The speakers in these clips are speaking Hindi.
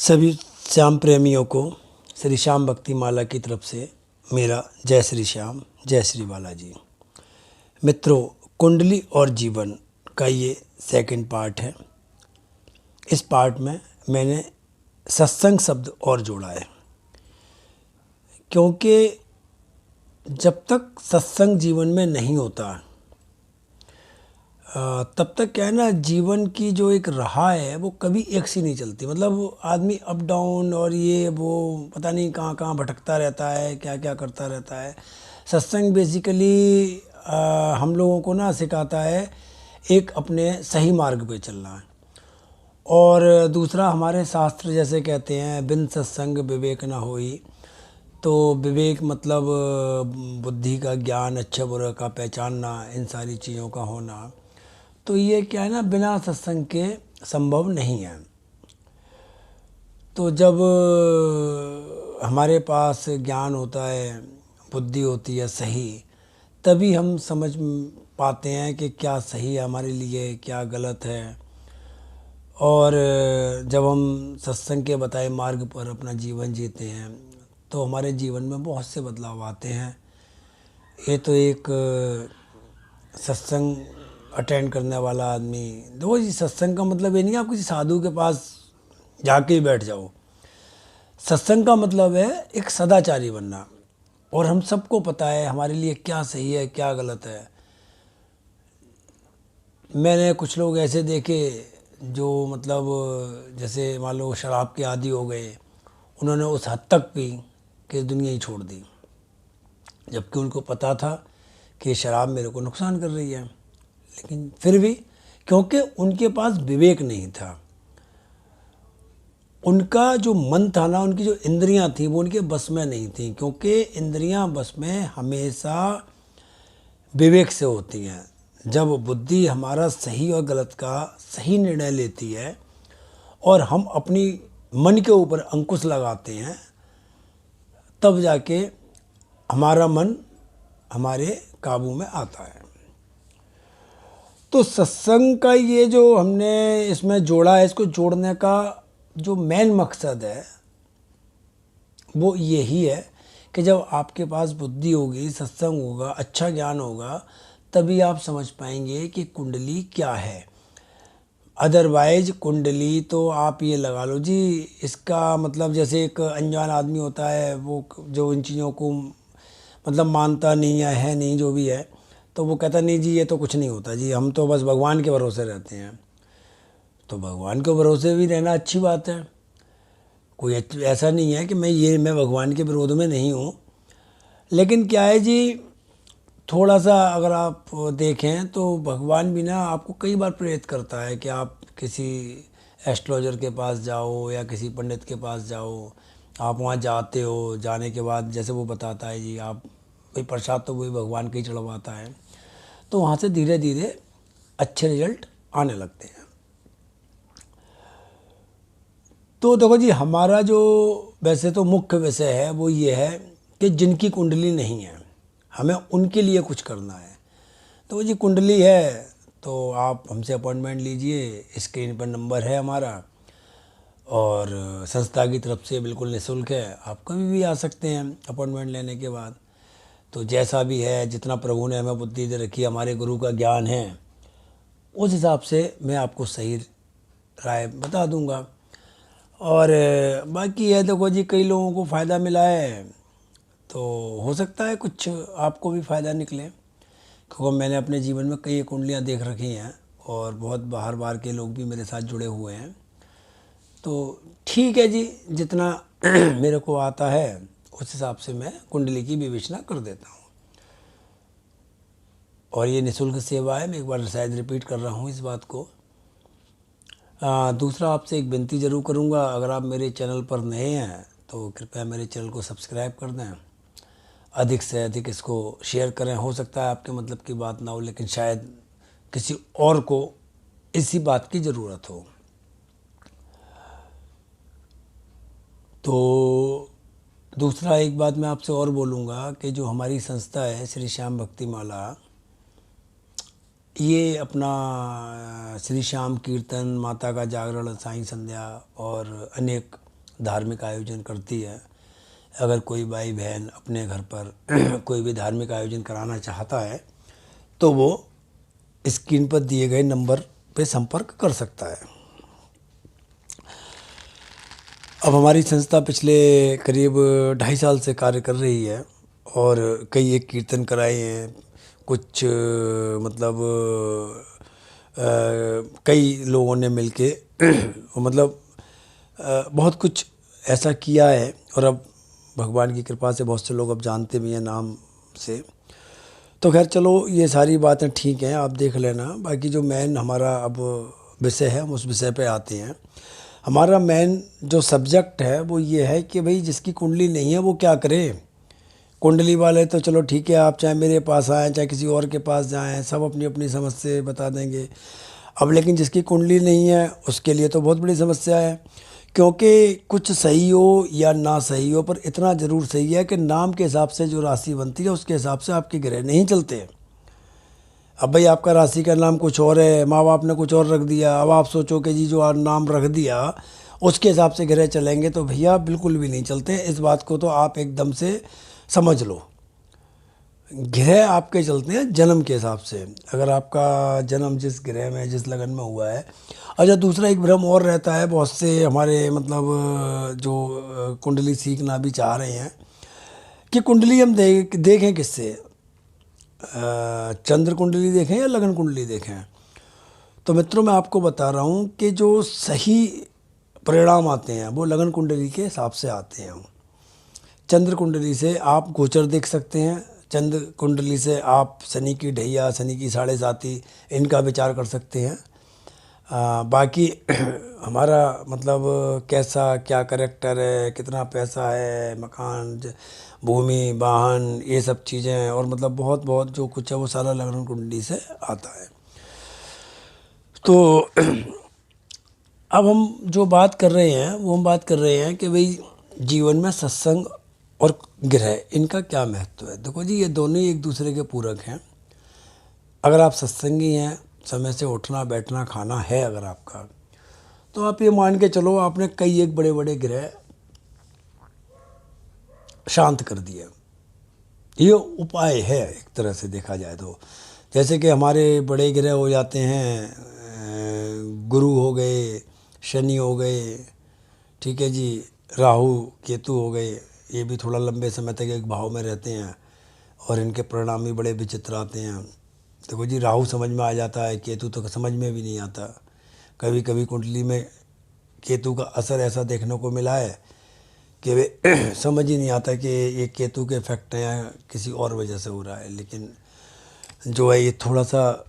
सभी श्याम प्रेमियों को श्री श्याम भक्ति माला की तरफ से मेरा जय श्री श्याम, जय श्री बालाजी। मित्रों, कुंडली और जीवन का ये सेकंड पार्ट है। इस पार्ट में मैंने सत्संग शब्द और जोड़ा है, क्योंकि जब तक सत्संग जीवन में नहीं होता तब तक क्या है ना, जीवन की जो एक राह है वो कभी एक सी नहीं चलती। मतलब आदमी अप डाउन और ये वो पता नहीं कहाँ कहाँ भटकता रहता है, क्या क्या करता रहता है। सत्संग बेसिकली हम लोगों को ना सिखाता है एक अपने सही मार्ग पे चलना है। और दूसरा, हमारे शास्त्र जैसे कहते हैं, बिन सत्संग विवेक ना होई। तो विवेक मतलब बुद्धि का ज्ञान, अच्छा बुरा का पहचानना, इन सारी चीज़ों का होना। तो ये क्या है ना, बिना सत्संग के संभव नहीं है। तो जब हमारे पास ज्ञान होता है, बुद्धि होती है सही, तभी हम समझ पाते हैं कि क्या सही है हमारे लिए, क्या गलत है। और जब हम सत्संग के बताए मार्ग पर अपना जीवन जीते हैं तो हमारे जीवन में बहुत से बदलाव आते हैं। ये तो एक सत्संग अटेंड करने वाला आदमी, देखो जी, सत्संग का मतलब ये नहीं आप किसी साधु के पास जाके ही बैठ जाओ। सत्संग का मतलब है एक सदाचारी बनना। और हम सबको पता है हमारे लिए क्या सही है, क्या गलत है। मैंने कुछ लोग ऐसे देखे जो मतलब जैसे मान लो शराब के आदी हो गए, उन्होंने उस हद तक पी कि दुनिया ही छोड़ दी, जबकि उनको पता था कि शराब मेरे को नुकसान कर रही है। लेकिन फिर भी, क्योंकि उनके पास विवेक नहीं था, उनका जो मन था ना, उनकी जो इंद्रियां थी वो उनके बस में नहीं थी। क्योंकि इंद्रियां बस में हमेशा विवेक से होती हैं। जब बुद्धि हमारा सही और गलत का सही निर्णय लेती है और हम अपनी मन के ऊपर अंकुश लगाते हैं, तब जाके हमारा मन हमारे काबू में आता है। तो सत्संग का ये जो हमने इसमें जोड़ा है, इसको जोड़ने का जो मेन मकसद है वो यही है कि जब आपके पास बुद्धि होगी, सत्संग होगा, अच्छा ज्ञान होगा, तभी आप समझ पाएंगे कि कुंडली क्या है। अदरवाइज कुंडली तो आप ये लगा लो जी, इसका मतलब जैसे एक अनजान आदमी होता है, वो जो इन चीज़ों को मतलब मानता नहीं है नहीं, जो भी है, तो वो कहता नहीं जी ये तो कुछ नहीं होता जी, हम तो बस भगवान के भरोसे रहते हैं। तो भगवान के भरोसे भी रहना अच्छी बात है, कोई ऐसा नहीं है कि मैं भगवान के विरोध में नहीं हूँ। लेकिन क्या है जी, थोड़ा सा अगर आप देखें तो भगवान भी ना आपको कई बार प्रेरित करता है कि आप किसी एस्ट्रोलॉजर के पास जाओ या किसी पंडित के पास जाओ। आप वहाँ जाते हो, जाने के बाद जैसे वो बताता है जी, आप भाई प्रसाद तो वही भगवान का ही चढ़वाता है, तो वहाँ से धीरे धीरे अच्छे रिजल्ट आने लगते हैं। तो देखो जी, हमारा जो वैसे तो मुख्य विषय है वो ये है कि जिनकी कुंडली नहीं है, हमें उनके लिए कुछ करना है। तो जी कुंडली है तो आप हमसे अपॉइंटमेंट लीजिए, स्क्रीन पर नंबर है हमारा, और संस्था की तरफ से बिल्कुल निःशुल्क है, आप कभी भी आ सकते हैं अपॉइंटमेंट लेने के बाद। तो जैसा भी है, जितना प्रभु ने हमें बुद्धि दे रखी है, हमारे गुरु का ज्ञान है, उस हिसाब से मैं आपको सही राय बता दूंगा। और बाकी है, देखो जी, कई लोगों को फ़ायदा मिला है, तो हो सकता है कुछ आपको भी फ़ायदा निकले, क्योंकि मैंने अपने जीवन में कई कुंडलियाँ देख रखी हैं और बहुत बाहर बाहर के लोग भी मेरे साथ जुड़े हुए हैं। तो ठीक है जी, जितना मेरे को आता है उस हिसाब से मैं कुंडली की विवेचना कर देता हूँ। और ये निःशुल्क सेवा है, मैं एक बार शायद रिपीट कर रहा हूँ इस बात को। दूसरा, आपसे एक विनती ज़रूर करूँगा, अगर आप मेरे चैनल पर नए हैं तो कृपया मेरे चैनल को सब्सक्राइब कर दें, अधिक से अधिक इसको शेयर करें। हो सकता है आपके मतलब की बात ना हो, लेकिन शायद किसी और को इसी बात की ज़रूरत हो। तो दूसरा, एक बात मैं आपसे और बोलूँगा कि जो हमारी संस्था है श्री श्याम भक्ति माला, ये अपना श्री श्याम कीर्तन, माता का जागरण, साईं संध्या और अनेक धार्मिक आयोजन करती है। अगर कोई भाई बहन अपने घर पर कोई भी धार्मिक आयोजन कराना चाहता है तो वो स्क्रीन पर दिए गए नंबर पे संपर्क कर सकता है। अब हमारी संस्था पिछले करीब 2.5 साल से कार्य कर रही है और कई एक कीर्तन कराए हैं, कुछ मतलब कई लोगों ने मिलके मतलब बहुत कुछ ऐसा किया है और अब भगवान की कृपा से बहुत से लोग अब जानते भी हैं नाम से। तो खैर चलो ये सारी बातें ठीक हैं, आप देख लेना। बाकी जो मेन हमारा अब विषय है हम उस विषय पे आते हैं। हमारा मेन जो सब्जेक्ट है वो ये है कि भाई जिसकी कुंडली नहीं है वो क्या करे। कुंडली वाले तो चलो ठीक है, आप चाहे मेरे पास आएँ चाहे किसी और के पास जाएँ, सब अपनी अपनी समस्या बता देंगे। अब लेकिन जिसकी कुंडली नहीं है उसके लिए तो बहुत बड़ी समस्या है, क्योंकि कुछ सही हो या ना सही हो पर इतना ज़रूर सही है कि नाम के हिसाब से जो राशि बनती है उसके हिसाब से आपके ग्रह नहीं चलते। अब भाई आपका राशि का नाम कुछ और है, माँ बाप ने कुछ और रख दिया, अब आप सोचो कि जी जो नाम रख दिया उसके हिसाब से ग्रह चलेंगे, तो भैया बिल्कुल भी नहीं चलते। इस बात को तो आप एकदम से समझ लो। ग्रह आपके चलते हैं जन्म के हिसाब से। अगर आपका जन्म जिस ग्रह में जिस लगन में हुआ है। अच्छा, दूसरा एक भ्रम और रहता है, बहुत से हमारे मतलब जो कुंडली सीखना भी चाह रहे हैं कि कुंडली हम देखें किससे, चंद्र कुंडली देखें या लगन कुंडली देखें। तो मित्रों मैं आपको बता रहा हूँ कि जो सही परिणाम आते हैं वो लगन कुंडली के हिसाब से आते हैं। चंद्र कुंडली से आप गोचर देख सकते हैं, चंद्र कुंडली से आप शनि की ढैया, शनि की 7.5 इनका विचार कर सकते हैं। बाकी हमारा मतलब कैसा क्या करेक्टर है, कितना पैसा है, मकान, भूमि, वाहन, ये सब चीज़ें और मतलब बहुत बहुत जो कुछ है वो सारा लगन कुंडली से आता है। तो अब हम जो बात कर रहे हैं वो हम बात कर रहे हैं कि भाई जीवन में सत्संग और ग्रह इनका क्या महत्व है। देखो जी, ये दोनों ही एक दूसरे के पूरक हैं। अगर आप सत्संगी हैं, समय से उठना बैठना खाना है अगर आपका, तो आप ये मान के चलो आपने कई एक बड़े बड़े ग्रह शांत कर दिए। ये उपाय है एक तरह से देखा जाए तो। जैसे कि हमारे बड़े ग्रह हो जाते हैं, गुरु हो गए, शनि हो गए, ठीक है जी, राहु केतु हो गए। ये भी थोड़ा लंबे समय तक एक भाव में रहते हैं और इनके परिणाम भी बड़े विचित्र आते हैं। देखो जी, राहु समझ में आ जाता है, केतु तो समझ में भी नहीं आता। कभी कभी कुंडली में केतु का असर ऐसा देखने को मिला है कि वे समझ ही नहीं आता कि ये केतु के इफेक्ट हैं या किसी और वजह से हो रहा है। लेकिन जो है ये थोड़ा सा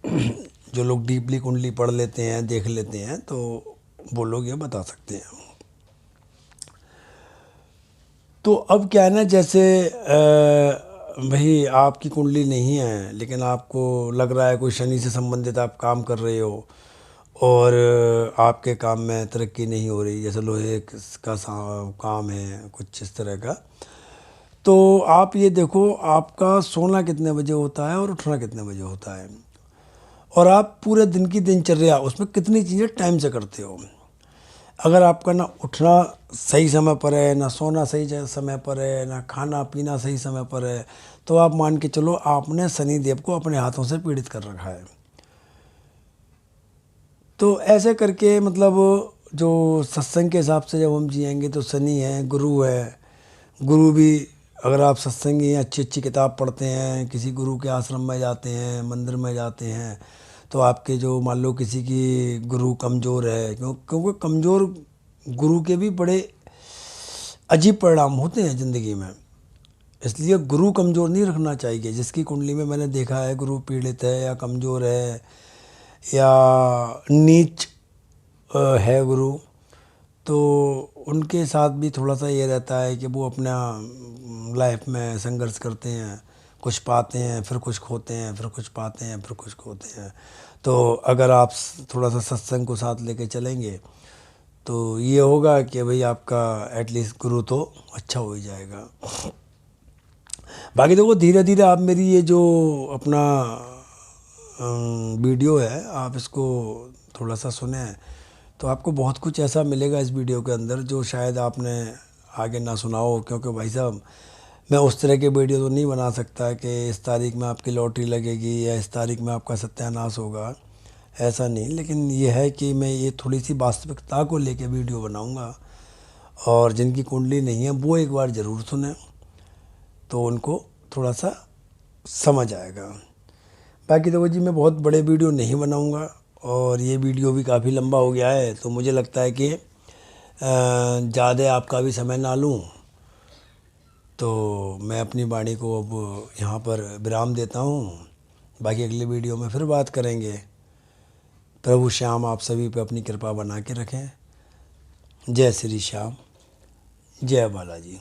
जो लोग डीपली कुंडली पढ़ लेते हैं, देख लेते हैं, तो वो लोग ये बता सकते हैं। तो अब क्या है ना, जैसे भाई आपकी कुंडली नहीं है लेकिन आपको लग रहा है कोई शनि से संबंधित आप काम कर रहे हो और आपके काम में तरक्की नहीं हो रही, जैसे लोहे का काम है कुछ इस तरह का, तो आप ये देखो आपका सोना कितने बजे होता है और उठना कितने बजे होता है और आप पूरे दिन की दिनचर्या उसमें कितनी चीज़ें टाइम से करते हो। अगर आपका ना उठना सही समय पर है, ना सोना सही समय पर है, ना खाना पीना सही समय पर है, तो आप मान के चलो आपने शनि देव को अपने हाथों से पीड़ित कर रखा है। तो ऐसे करके मतलब जो सत्संग के हिसाब से जब हम जिएंगे तो शनि है, गुरु है। गुरु भी अगर आप सत्संगी हैं, अच्छी अच्छी किताब पढ़ते हैं, किसी गुरु के आश्रम में जाते हैं, मंदिर में जाते हैं, तो आपके जो मान लो किसी की गुरु कमज़ोर है, क्योंकि कमज़ोर गुरु के भी बड़े अजीब परिणाम होते हैं ज़िंदगी में। इसलिए गुरु कमज़ोर नहीं रखना चाहिए। जिसकी कुंडली में मैंने देखा है गुरु पीड़ित है या कमज़ोर है या नीच है गुरु, तो उनके साथ भी थोड़ा सा ये रहता है कि वो अपना लाइफ में संघर्ष करते हैं, कुछ पाते हैं फिर कुछ खोते हैं, फिर कुछ पाते हैं फिर कुछ खोते हैं। तो अगर आप थोड़ा सा सत्संग को साथ लेके चलेंगे तो ये होगा कि भाई आपका एटलीस्ट गुरु तो अच्छा हो ही जाएगा। बाकी देखो धीरे धीरे आप मेरी ये जो अपना वीडियो है आप इसको थोड़ा सा सुने तो आपको बहुत कुछ ऐसा मिलेगा इस वीडियो के अंदर जो शायद आपने आगे ना सुना हो, क्योंकि भाई साहब मैं उस तरह के वीडियो तो नहीं बना सकता कि इस तारीख में आपकी लॉटरी लगेगी या इस तारीख में आपका सत्यानाश होगा, ऐसा नहीं। लेकिन ये है कि मैं ये थोड़ी सी वास्तविकता को लेके वीडियो बनाऊंगा, और जिनकी कुंडली नहीं है वो एक बार ज़रूर सुने तो उनको थोड़ा सा समझ आएगा। बाकी देखो जी, मैं बहुत बड़े वीडियो नहीं बनाऊंगा, और ये वीडियो भी काफ़ी लंबा हो गया है, तो मुझे लगता है कि ज़्यादा आपका भी समय ना लूं, तो मैं अपनी वाणी को अब यहाँ पर विराम देता हूँ। बाकी अगले वीडियो में फिर बात करेंगे। प्रभु श्याम आप सभी पे अपनी कृपा बना के रखें। जय श्री श्याम, जय बालाजी।